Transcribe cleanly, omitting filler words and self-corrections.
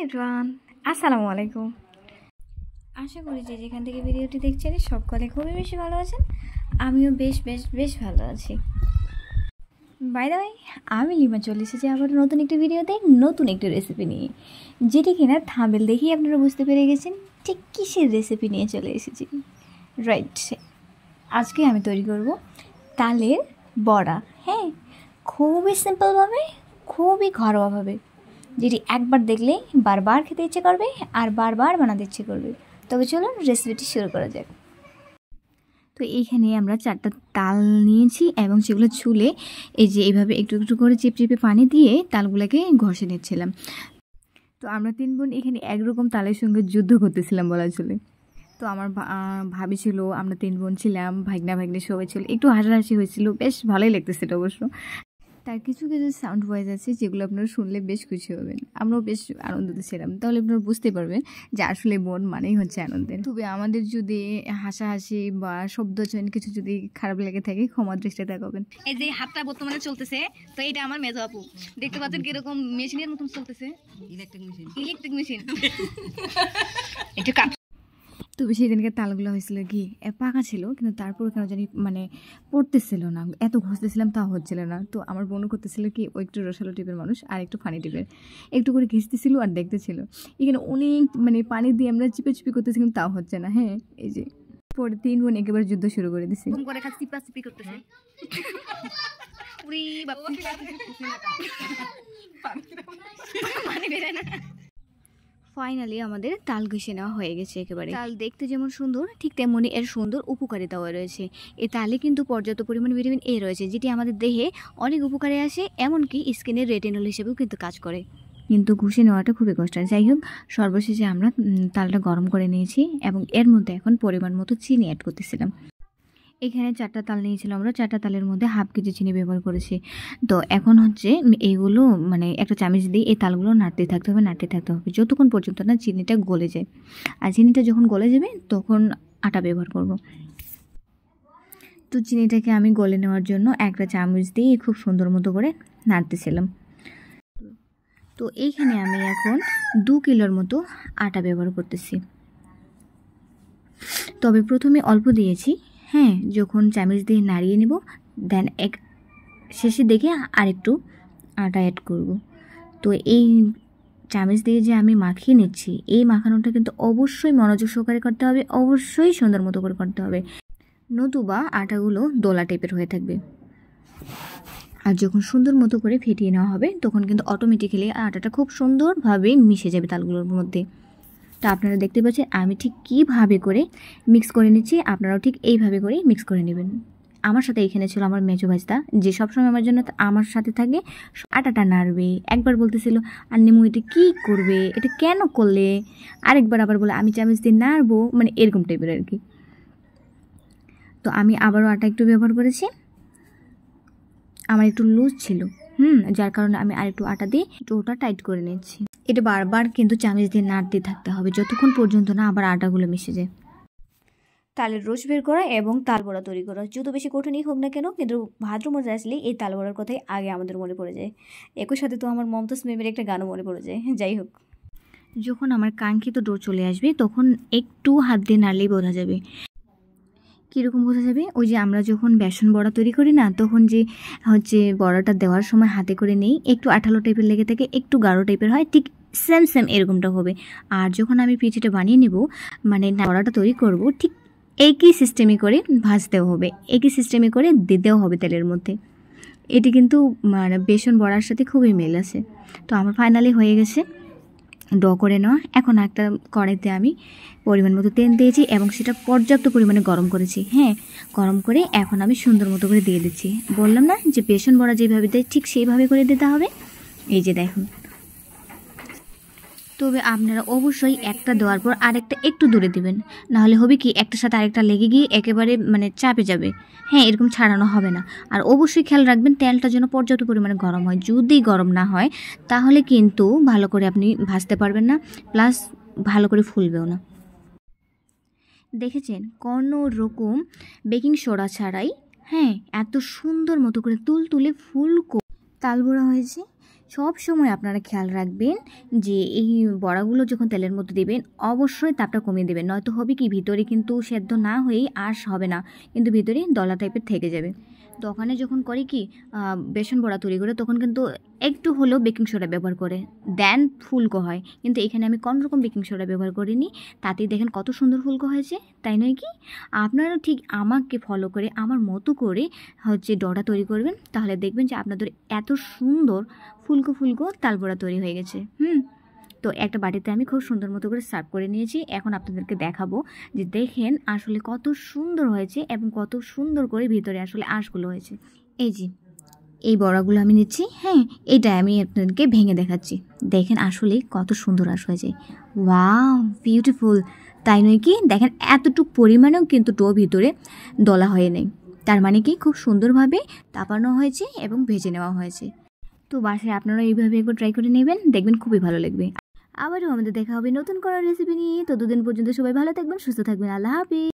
Everyone, আসসালামু আলাইকুম। আশা করি যে যেখান থেকে ভিডিওটি দেখছেন সকলে খুবই বেশি ভালো আছেন। আমিও বেশ বেশ বেশ ভালো আছি। বাই দ্য ওয়ে, আমি লিমা চলে এসেছি আবার নতুন একটি ভিডিওতে, নতুন একটি রেসিপি নিয়ে, যেটি কিনা থাম্বনেল দেখেই আপনারা বুঝতে পেরে গেছেন ঠিক কিসের রেসিপি নিয়ে চলে এসেছি। রাইট, আজকে আমি তৈরি করব তালের বড়া। হ্যাঁ, খুবই সিম্পলভাবে, খুবই ঘরোয়াভাবে, যেটি একবার দেখলে বারবার খেতে ইচ্ছে করবে আর বারবার বানাতে ইচ্ছে করবে। তবে চলুন রেসিপিটি শুরু করা যাক। তো এইখানে আমরা 4টা তাল নিয়েছি এবং সেগুলো ছুলে এই যে এইভাবে একটু একটু করে চিপচিপে পানি দিয়ে তালগুলোকে ঘষে নিচ্ছিলাম। তো আমরা 3 বোন এখানে একরকম তালের সঙ্গে যুদ্ধ করতেছিলাম বলা চলে। তো আমার ভাবি ছিল, আমরা 3 বোন ছিলাম, ভাগনা ভাগ্নি সবাই ছিল, একটু হাসাহাসি হয়েছিল, বেশ ভালোই লাগতেছিল অবশ্য। তার কিছু কিছু সাউন্ড ভয়েস আছে যেগুলো আপনারা শুনলে বেশ খুশি হবেন। আমরাও বেশ আনন্দিত ছিলাম, তাহলে আপনারা বুঝতে পারবেন যে আসলে বোন মানেই হচ্ছে আনন্দের। তবে আমাদের যদি হাসাহাসি বা শব্দচয়ন কিছু যদি খারাপ লেগে থাকে ক্ষমা দৃষ্টিতে তাকাবেন। এই যে হাতটা বর্তমানে চলতেছে, তো এটা আমার মেজো আপু, দেখতে পাচ্ছেন কিরকম মেশিনের মতন চলতেছে, ইলেকট্রিক মেশিন একটু। তবে সেদিনকে তালগুলো হয়েছিল কি পাকা ছিল, কিন্তু তারপর কেন জানি মানে পড়তেছিল না, এত ঘষতেছিলাম তাও হচ্ছিল না। তো আমার বোনও করতেছিল কি, ও একটু রসালো টিপের মানুষ আর একটু ফানি টিপের, একটু করে ঘিসতেছিল আর দেখতেছিল। এখানে অনেক মানে পানি দিয়ে আমরা চিপে চিপি করতেছি, কিন্তু তাও হচ্ছে না। হ্যাঁ, এই যে পরে 3 বোন একেবারে যুদ্ধ শুরু করে দিছে। ফাইনালি আমাদের তাল ঘষে নেওয়া হয়ে গেছে একেবারে। তাল দেখতে যেমন সুন্দর, ঠিক তেমনই এর সুন্দর উপকারিতাও রয়েছে। এই তালে কিন্তু পর্যাপ্ত পরিমাণ ভিটামিন এ রয়েছে, যেটি আমাদের দেহে অনেক উপকারে আসে, এমনকি স্কিনের রেটিনল হিসেবেও কিন্তু কাজ করে। কিন্তু ঘষে নেওয়াটা খুবই কষ্টের। যাই হোক, সর্বশেষে আমরা তালটা গরম করে নিয়েছি এবং এর মধ্যে এখন পরিমাণ মতো চিনি অ্যাড করতেছিলাম। এখানে 4টা তাল নিয়েছিলাম আমরা, 4টা তালের মধ্যে হাফ কেজি চিনি ব্যবহার করেছি। তো এখন হচ্ছে এইগুলো মানে একটা চামচ দিয়ে এই তালগুলো নাড়তে থাকতে হবে যতক্ষণ পর্যন্ত না চিনিটা গলে যায়। আর চিনিটা যখন গলে যাবে তখন আটা ব্যবহার করব। তো চিনিটাকে আমি গলে নেওয়ার জন্য একটা চামচ দিয়ে খুব সুন্দর মতো করে নাড়তেছিলাম। তো এইখানে আমি এখন 2 কিলোর মতো আটা ব্যবহার করতেছি। তবে প্রথমে অল্প দিয়েছি, হ্যাঁ, যখন চামচ দিয়ে নাড়িয়ে নেব দেন শেষে দেখে আরেকটু আটা অ্যাড করব। তো এই চামচ দিয়ে যে আমি মাখিয়ে নিচ্ছি, এই মাখানোটা কিন্তু অবশ্যই মনোযোগ সহকারে করতে হবে, অবশ্যই সুন্দর মতো করে করতে হবে, নতুবা আটাগুলো দোলা টাইপের হয়ে থাকবে। আর যখন সুন্দর মতো করে ফেটিয়ে নেওয়া হবে তখন কিন্তু অটোমেটিক্যালি আটাটা খুব সুন্দরভাবে মিশে যাবে তালগুলোর মধ্যে। তো আপনারা দেখতে পাচ্ছেন আমি ঠিক কীভাবে করে মিক্স করে নিচ্ছি, আপনারাও ঠিক এইভাবে করে মিক্স করে নেবেন। আমার সাথে এখানে ছিল আমার মেজো ভাইস্তা, যে সবসময় আমার জন্য আমার সাথে থাকে, আটাটা নাড়বে। একবার বলতেছিল আন্নিমু এটা কী করবে, এটা কেন করলে, আরেকবার আবার বলে আমি চামচ দিয়ে নাড়বো, মানে এরকম টাইপের আর কি। তো আমি আবারও আটা একটু ব্যবহার করেছি, আমার একটু লুজ ছিল, যার কারণে আমি আরেকটু আটা দিয়ে ওটা টাইট করে নিচ্ছি। এটা বারবার কিন্তু চামচ দিয়ে নাড়তে থাকতে হবে যতক্ষণ পর্যন্ত না আবার আটাগুলো মিশে যায়। তালের রস বের করা এবং তাল বড়া তৈরি করা যত বেশি কঠিনই হোক না কেন, কিন্তু ভাদ্র মাসে আসলে এই তাল বড়ার কথাই আগে আমাদের মনে পড়ে যায়। একই সাথে তো আমার মমতাজ মেমের একটা গানও মনে পড়ে যায়। যাই হোক, যখন আমার কাঙ্ক্ষিত ডো চলে আসবে তখন একটু হাত দিয়ে নাড়লেই বোঝা যাবে। কীরকম বোঝা যাবে? ওই যে আমরা যখন বেসন বড়া তৈরি করি না, তখন যে হচ্ছে বড়াটা দেওয়ার সময় হাতে করে নেই, একটু আঠালো টাইপের লেগে থাকে, একটু গাঢ় টাইপের হয়, ঠিক সেম এরকমটা হবে। আর যখন আমি পিঠেটা বানিয়ে নেব, মানে বড়াটা তৈরি করব, ঠিক একই সিস্টেমে করে ভাজতেও হবে, একই সিস্টেমে করে দিতেও হবে তেলের মধ্যে। এটি কিন্তু মানে বেসন বড়ার সাথে খুবই মিল আছে। তো আমার ফাইনালি হয়ে গেছে ডো করে নেওয়া। এখন একটা কড়াইতে আমি পরিমাণ মতো তেল দিয়েছি এবং সেটা পর্যাপ্ত পরিমাণে গরম করেছি। হ্যাঁ, গরম করে এখন আমি সুন্দর মতো করে দিয়ে দিচ্ছি। বললাম না যে বেসন বড়া যেভাবে দেয় ঠিক সেইভাবে করে দিতে হবে। এই যে দেখুন। তবে আপনারা অবশ্যই একটা দেওয়ার পর আরেকটা একটু দূরে দিবেন, নাহলে হবে কি একটার সাথে আরেকটা লেগে গিয়ে একেবারে মানে চাপে যাবে। হ্যাঁ, এরকম ছাড়ানো হবে না। আর অবশ্যই খেয়াল রাখবেন তেলটা যেন পর্যাপ্ত পরিমাণে গরম হয়। যদি গরম না হয় তাহলে কিন্তু ভালো করে আপনি ভাজতে পারবেন না, প্লাস ভালো করে ফুলবেও না। দেখেছেন কোনো রকম বেকিং সোডা ছাড়াই, হ্যাঁ, এত সুন্দর মতো করে তুলতুলে ফুলকো তাল বড়া হয়েছে। সব সময় আপনারা খেয়াল রাখবেন যে এই বড়াগুলো যখন তেলের মধ্যে দেবেন অবশ্যই তাপটা কমিয়ে দেবেন, নয়তো হবে কি ভিতরে কিন্তু সেদ্ধ না হয়েই আঁশ হবে না, কিন্তু ভিতরে দলা টাইপের থেকে যাবে। দোকানে যখন করে কি বেসন বড়া তৈরি করে তখন কিন্তু একটু হলেও বেকিং সোডা ব্যবহার করে দেন ফুলকো হয়, কিন্তু এখানে আমি কোনো রকম বেকিং সোডা ব্যবহার করিনি, তাতেই দেখেন কত সুন্দর ফুলকো হয়েছে, তাই নয় কি? আপনারা ঠিক আমাকে ফলো করে আমার মতো করে ডোটা তৈরি করবেন, তাহলে দেখবেন যে আপনাদের এত সুন্দর ফুলকো ফুলকো তালবড়া তৈরি হয়ে গেছে। তো একটা বাটিতে আমি খুব সুন্দর মতো করে সার্ভ করে নিয়েছি। এখন আপনাদেরকে দেখাবো যে দেখেন আসলে কত সুন্দর হয়েছে এবং কত সুন্দর করে ভিতরে আসলে আঁশগুলো হয়েছে। এই যে এই বড়াগুলো আমি নিচ্ছি, হ্যাঁ এইটা আমি আপনাদেরকে ভেঙে দেখাচ্ছি, দেখেন আসলে কত সুন্দর আঁশ হয়েছে। ওয়াও, বিউটিফুল, তাই নয় কি? দেখেন এতটুকু পরিমাণেও কিন্তু ডো ভিতরে দলা হয়ে নেই, তার মানে কি খুব সুন্দরভাবে তাপানো হয়েছে এবং ভেজে নেওয়া হয়েছে। তো বাসায় আপনারা এইভাবে একবার ট্রাই করে নেবেন, দেখবেন খুবই ভালো লাগবে। আবারও আমাদের দেখা হবে নতুন কোনো রেসিপি নিয়ে। তো দুদিন পর্যন্ত সবাই ভালো থাকবেন, সুস্থ থাকবেন। আল্লাহ হাফিজ।